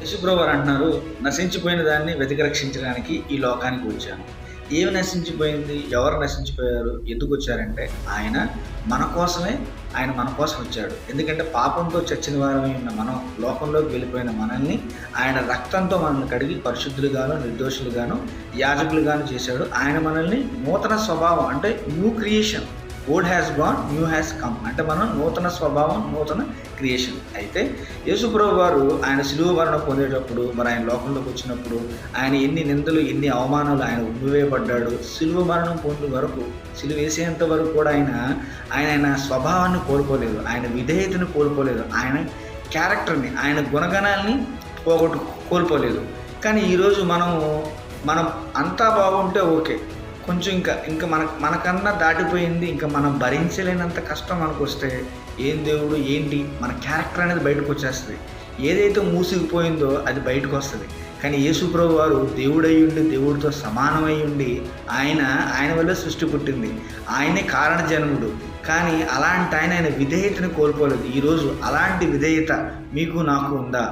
యేసుప్రభు వారు అంటున్నారు, నశించిపోయిన దాన్ని వెతికి రక్షించడానికి ఈ లోకానికి వచ్చాను. ఏమి నశించిపోయింది? ఎవరు నశించిపోయారు? ఎందుకు వచ్చారంటే ఆయన మన కోసమే, ఆయన మన కోసం వచ్చాడు. ఎందుకంటే పాపంతో చచ్చిన వారమై ఉన్న మనం, లోకంలోకి వెళ్ళిపోయిన మనల్ని ఆయన రక్తంతో మనల్ని కడిగి పరిశుద్ధులుగాను, నిర్దోషులుగాను, యాజకులుగాను చేశాడు. ఆయన మనల్ని నూతన స్వభావం అంటే new creation, old has gone, new has come, అంటే మనం నూతన స్వభావం, నూతన క్రియేషన్. అయితే యేసుప్రభు వారు ఆయన శిలువ మరణం పొందేటప్పుడు, మరి ఆయన లోకంలోకి వచ్చినప్పుడు ఆయన ఎన్ని నిందలు, ఎన్ని అవమానాలు ఆయన ఉమ్మివేయబడ్డాడు. శిలువ మరణం పొందే వరకు, శిలువ వేసేంత వరకు కూడా ఆయన స్వభావాన్ని కోల్పోలేదు, ఆయన విధేయతను కోల్పోలేదు, ఆయన క్యారెక్టర్ని, ఆయన గుణగణాలని కోల్పోలేదు. కానీ ఈరోజు మనం అంతా బాగుంటే ఓకే, కొంచెం ఇంకా మనకన్నా దాటిపోయింది, ఇంకా మనం భరించలేనంత కష్టం మనకు వస్తే ఏం దేవుడు ఏంటి, మన క్యారెక్టర్ అనేది బయటకు వచ్చేస్తుంది. ఏదైతే మూసుకుపోయిందో అది బయటకు వస్తుంది. కానీ యేసుప్రభు వారు దేవుడై ఉండి, దేవుడితో సమానమై ఉండి, ఆయన వల్ల సృష్టి పుట్టింది, ఆయనే కారణ జన్ముడు. కానీ అలాంటి ఆయన విధేయతను కోల్పోలేదు. ఈరోజు అలాంటి విధేయత మీకు నాకు ఉందా?